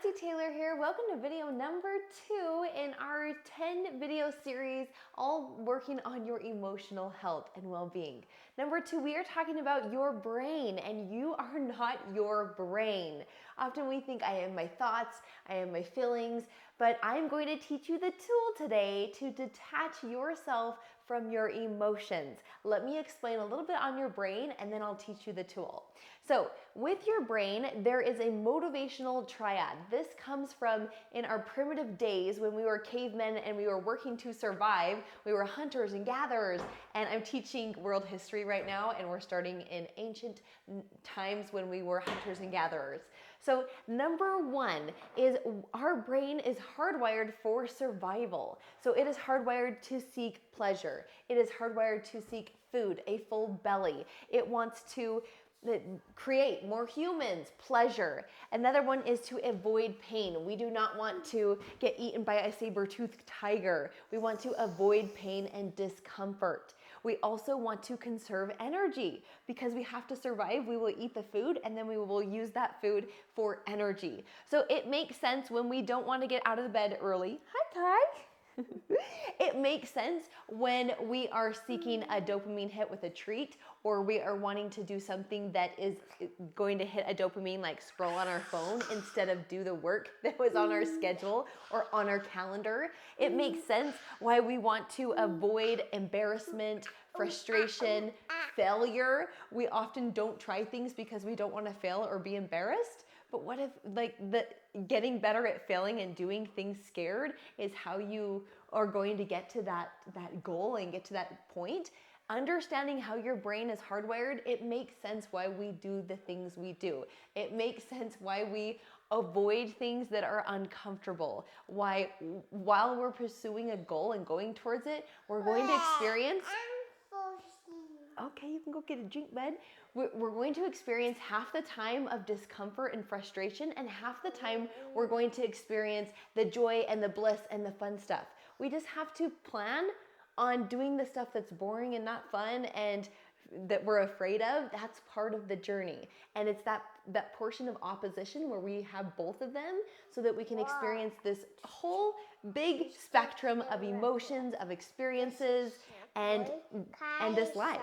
Nancy Taylor here. Welcome to video number 2 in our 10 video series, all working on your emotional health and well-being. Number 2, we are talking about your brain, and you are not your brain. Often we think I am my thoughts, I am my feelings, but I'm going to teach you the tool today to detach yourself from your emotions. Let me explain a little bit on your brain and then I'll teach you the tool. So with your brain, there is a motivational triad. This comes from in our primitive days when we were cavemen and we were working to survive. We were hunters and gatherers, and I'm teaching world history right now, and we're starting in ancient times when we were hunters and gatherers. So number 1 is our brain is hardwired for survival. So it is hardwired to seek pleasure. It is hardwired to seek food, a full belly. It wants to create more humans, pleasure. Another one is to avoid pain. We do not want to get eaten by a saber-toothed tiger. We want to avoid pain and discomfort. We also want to conserve energy because we have to survive. We will eat the food and then we will use that food for energy. So it makes sense when we don't want to get out of the bed early. Hi, Kai. It makes sense when we are seeking a dopamine hit with a treat, or we are wanting to do something that is going to hit a dopamine, like scroll on our phone instead of do the work that was on our schedule or on our calendar. It makes sense why we want to avoid embarrassment, frustration, failure. We often don't try things because we don't want to fail or be embarrassed. But what if getting better at failing and doing things scared is how you are going to get to that goal and get to that point? Understanding how your brain is hardwired, it makes sense why we do the things we do. It makes sense why we avoid things that are uncomfortable. Why, while we're pursuing a goal and going towards it, we're going to experience... Okay, you can go get a drink, bud. We're going to experience half the time of discomfort and frustration, and half the time we're going to experience the joy and the bliss and the fun stuff. We just have to plan on doing the stuff that's boring and not fun and that we're afraid of. That's part of the journey. And it's that portion of opposition where we have both of them so that we can experience this whole big spectrum of emotions, of experiences, and this life.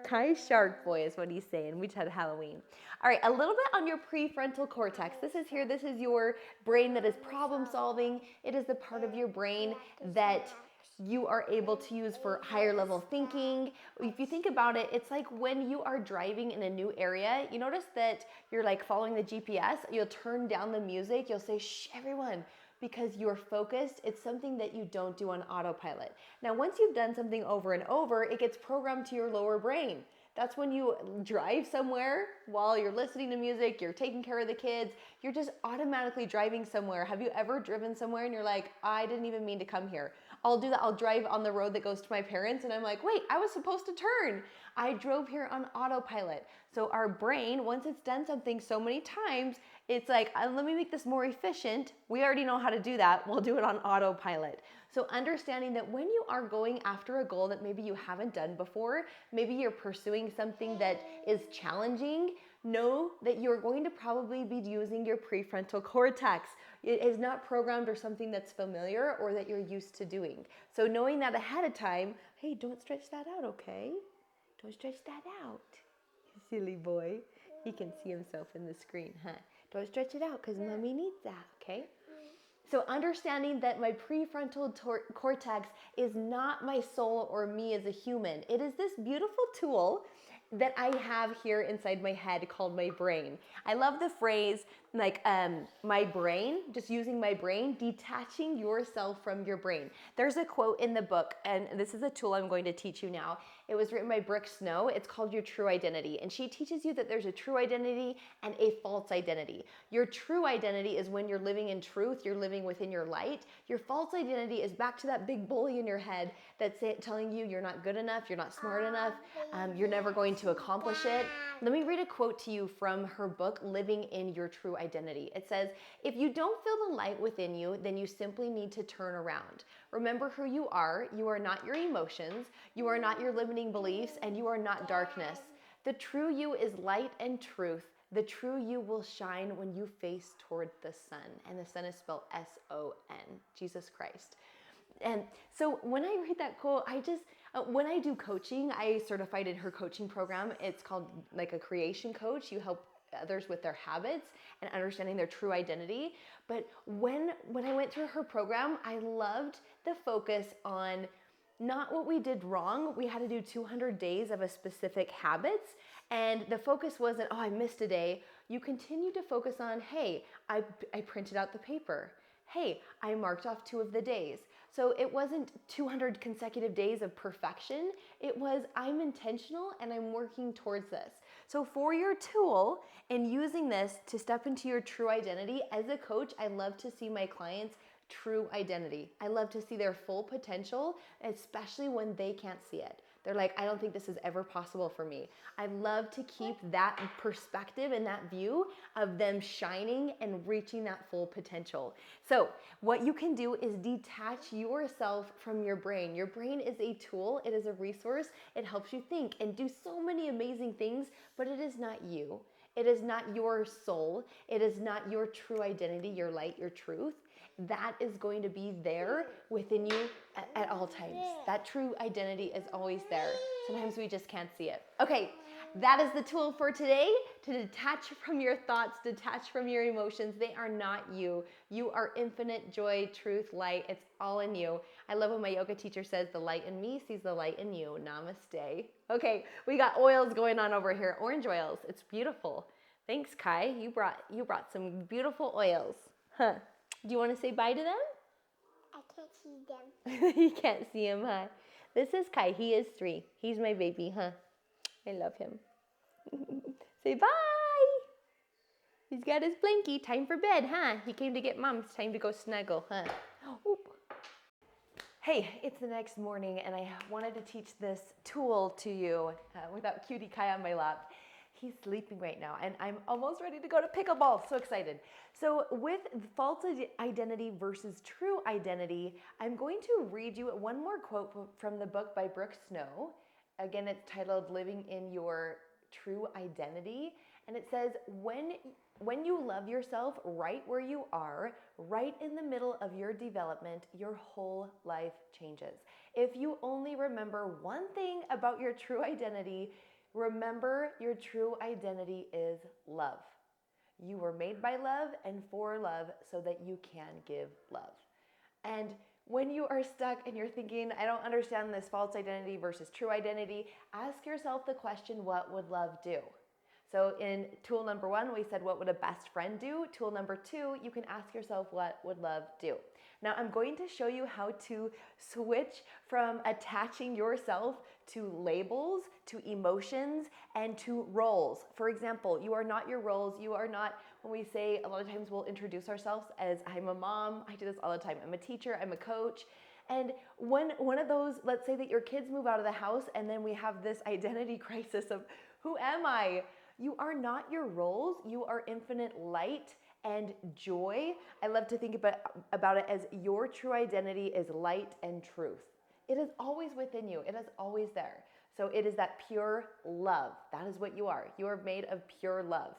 Kai Shark Boy is what he's saying. We just had Halloween. All right, a little bit on your prefrontal cortex. This is your brain that is problem solving. It is the part of your brain that you are able to use for higher level thinking. If you think about it, it's like when you are driving in a new area, you notice that you're like following the GPS, you'll turn down the music, you'll say, shh, everyone, because you're focused. It's something that you don't do on autopilot. Now, once you've done something over and over, it gets programmed to your lower brain. That's when you drive somewhere while you're listening to music, you're taking care of the kids, you're just automatically driving somewhere. Have you ever driven somewhere and you're like, I didn't even mean to come here? I'll do that. I'll drive on the road that goes to my parents and I'm like, wait, I was supposed to turn. I drove here on autopilot. So our brain, once it's done something so many times, it's like, let me make this more efficient. We already know how to do that. We'll do it on autopilot. So understanding that when you are going after a goal that maybe you haven't done before, maybe you're pursuing something that is challenging, know that you're going to probably be using your prefrontal cortex. It is not programmed or something that's familiar or that you're used to doing. So knowing that ahead of time, hey, don't stretch that out, okay? Don't stretch that out. Silly boy. He can see himself in the screen, huh? Don't stretch it out because mommy needs that, okay? So understanding that my prefrontal cortex is not my soul or me as a human. It is this beautiful tool that I have here inside my head called my brain. I love the phrase like my brain, just using my brain, detaching yourself from your brain. There's a quote in the book, and this is a tool I'm going to teach you now. It was written by Brooke Snow. It's called Your True Identity. And she teaches you that there's a true identity and a false identity. Your true identity is when you're living in truth, you're living within your light. Your false identity is back to that big bully in your head that's telling you you're not good enough, you're not smart enough, you're never going to accomplish it. Let me read a quote to you from her book, Living in Your True Identity. It says, if you don't feel the light within you, then you simply need to turn around. Remember who you are. You are not your emotions. You are not your limiting beliefs, and you are not darkness. The true you is light and truth. The true you will shine when you face toward the sun. And the sun is spelled S-O-N, Jesus Christ. And so when I read that quote, when I do coaching, I certified in her coaching program. It's called like a creation coach. You help others with their habits and understanding their true identity. But when I went through her program, I loved the focus on not what we did wrong. We had to do 200 days of a specific habits. And the focus wasn't, oh, I missed a day. You continue to focus on, hey, I printed out the paper. Hey, I marked off 2 of the days. So it wasn't 200 consecutive days of perfection. It was, I'm intentional and I'm working towards this. So for your tool and using this to step into your true identity, as a coach, I love to see my clients' true identity. I love to see their full potential, especially when they can't see it. They're like, I don't think this is ever possible for me. I love to keep that perspective and that view of them shining and reaching that full potential. So what you can do is detach yourself from your brain. Your brain is a tool. It is a resource. It helps you think and do so many amazing things, but it is not you. It is not your soul. It is not your true identity, your light, your truth. That is going to be there within you at all times. That true identity is always there. Sometimes we just can't see it. Okay, that is the tool for today, to detach from your thoughts, detach from your emotions. They are not you. You are infinite joy, truth, light. It's all in you. I love when my yoga teacher says, the light in me sees the light in you. Namaste. Okay, we got oils going on over here, orange oils. It's beautiful. Thanks, Kai. You brought some beautiful oils. Huh. Do you want to say bye to them? I can't see them. You can't see him, huh? This is Kai. He is 3. He's my baby, huh? I love him. Say bye. He's got his blankie. Time for bed, huh? He came to get mom. It's time to go snuggle, huh? Oop. Hey, it's the next morning, and I wanted to teach this tool to you without Cutie Kai on my lap. He's sleeping right now, and I'm almost ready to go to pickleball. So excited. So with false identity versus true identity, I'm going to read you one more quote from the book by Brooke Snow. Again, it's titled Living in Your True Identity. And it says, when you love yourself right where you are, right in the middle of your development, your whole life changes. If you only remember one thing about your true identity, remember your true identity is love. You were made by love and for love so that you can give love. And when you are stuck and you're thinking, I don't understand this false identity versus true identity, ask yourself the question, what would love do? So in tool number 1, we said, what would a best friend do? Tool number 2, you can ask yourself, what would love do? Now I'm going to show you how to switch from attaching yourself to labels, to emotions, and to roles. For example, you are not your roles. You are not, when we say, a lot of times we'll introduce ourselves as, I'm a mom. I do this all the time. I'm a teacher. I'm a coach. And when one of those, let's say that your kids move out of the house and then we have this identity crisis of, who am I? You are not your roles. You are infinite light and joy. I love to think about it as your true identity is light and truth. It is always within you. It is always there. So it is that pure love. That is what you are. You are made of pure love.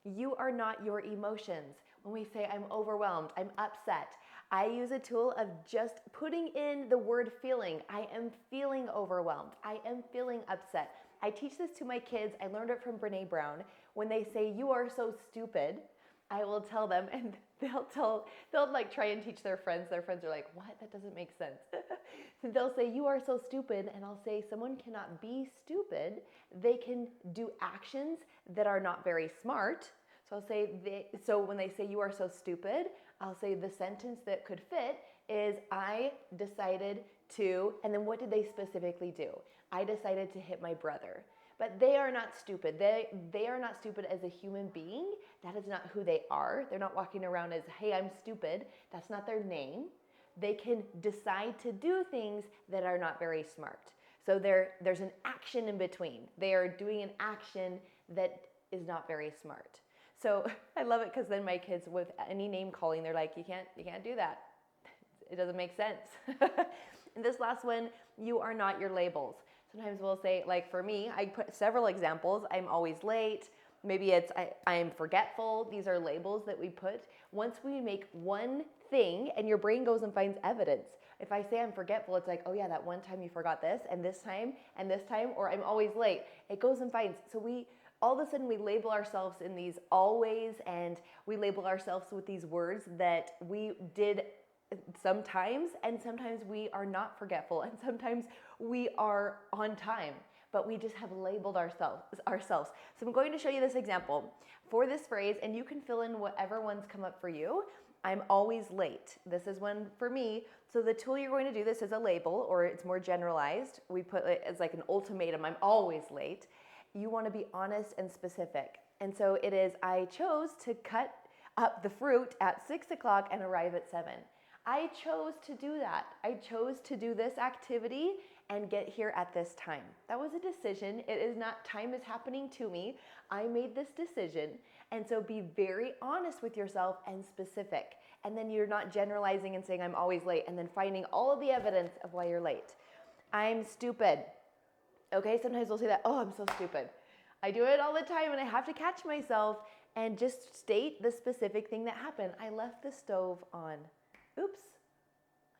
You are not your emotions. When we say I'm overwhelmed, I'm upset, I use a tool of just putting in the word feeling. I am feeling overwhelmed. I am feeling upset. I teach this to my kids. I learned it from Brene Brown. When they say, you are so stupid, I will tell them, and they'll like try and teach their friends. Their friends are like, what? That doesn't make sense. They'll say, you are so stupid. And I'll say, someone cannot be stupid. They can do actions that are not very smart. So I'll say, so when they say you are so stupid, I'll say the sentence that could fit is, I decided to, and then what did they specifically do? I decided to hit my brother. But they are not stupid. They are not stupid as a human being. That is not who they are. They're not walking around as, hey, I'm stupid. That's not their name. They can decide to do things that are not very smart. So there's an action in between. They are doing an action that is not very smart. So I love it because then my kids, with any name calling, they're like, you can't do that. It doesn't make sense. And this last one, you are not your labels. Sometimes we'll say, like for me, I put several examples. I'm always late. Maybe it's I'm forgetful. These are labels that we put. Once we make one thing and your brain goes and finds evidence. If I say I'm forgetful, it's like, oh yeah, that one time you forgot this and this time and this time, or I'm always late. It goes and finds. So we all of a sudden we label ourselves in these always, and we label ourselves with these words that we did sometimes, and sometimes we are not forgetful, and sometimes we are on time, but we just have labeled ourselves. So I'm going to show you this example for this phrase, and you can fill in whatever ones come up for you. I'm always late. This is one for me. So the tool you're going to do this is a label, or it's more generalized. We put it as like an ultimatum. I'm always late. You want to be honest and specific. And so it is, I chose to cut up the fruit at 6 o'clock and arrive at 7. I chose to do that. I chose to do this activity and get here at this time. That was a decision. It is not time is happening to me. I made this decision. And so be very honest with yourself and specific. And then you're not generalizing and saying I'm always late and then finding all of the evidence of why you're late. I'm stupid. Okay, sometimes we'll say that, oh, I'm so stupid. I do it all the time and I have to catch myself and just state the specific thing that happened. I left the stove on. Oops.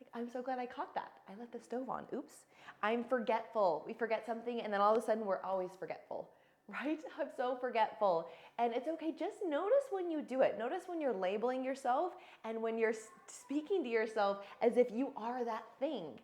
Like, I'm so glad I caught that. I left the stove on. Oops. I'm forgetful. We forget something and then all of a sudden we're always forgetful, right? I'm so forgetful. And it's okay. Just notice when you do it. Notice when you're labeling yourself and when you're speaking to yourself as if you are that thing.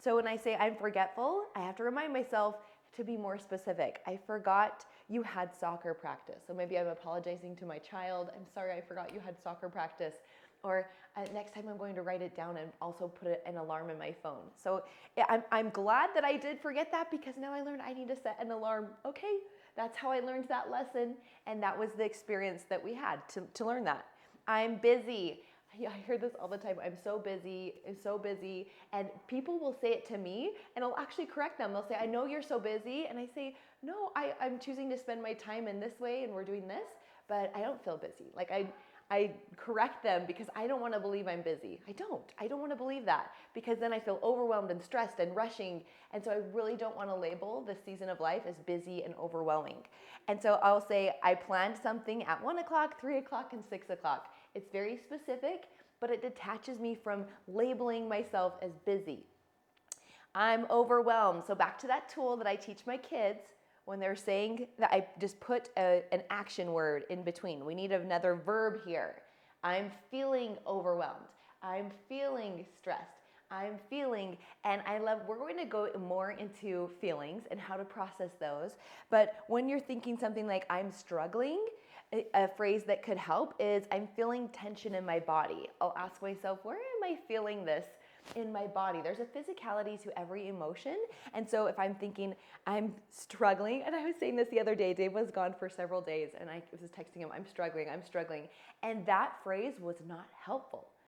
So when I say I'm forgetful, I have to remind myself to be more specific. I forgot you had soccer practice. So maybe I'm apologizing to my child. I'm sorry, I forgot you had soccer practice. Or next time I'm going to write it down and also put an alarm in my phone. So yeah, I'm glad that I did forget that, because now I learned I need to set an alarm. Okay, that's how I learned that lesson. And that was the experience that we had to learn that. I'm busy. I hear this all the time. I'm so busy. I'm so busy. And people will say it to me and I'll actually correct them. They'll say, I know you're so busy. And I say, no, I'm choosing to spend my time in this way and we're doing this, but I don't feel busy. Like I correct them because I don't want to believe I'm busy. I don't want to believe that, because then I feel overwhelmed and stressed and rushing. And so I really don't want to label this season of life as busy and overwhelming. And so I'll say, I planned something at 1 o'clock, 3 o'clock, and 6 o'clock. It's very specific, but it detaches me from labeling myself as busy. I'm overwhelmed. So back to that tool that I teach my kids. When they're saying that, I just put an action word in between. We need another verb here. I'm feeling overwhelmed. I'm feeling stressed. I'm feeling, and we're going to go more into feelings and how to process those. But when you're thinking something like I'm struggling, a phrase that could help is I'm feeling tension in my body. I'll ask myself, where am I feeling this in my body? There's a physicality to every emotion. And so if I'm thinking I'm struggling, and I was saying this the other day, Dave was gone for several days and I was texting him, I'm struggling. And that phrase was not helpful.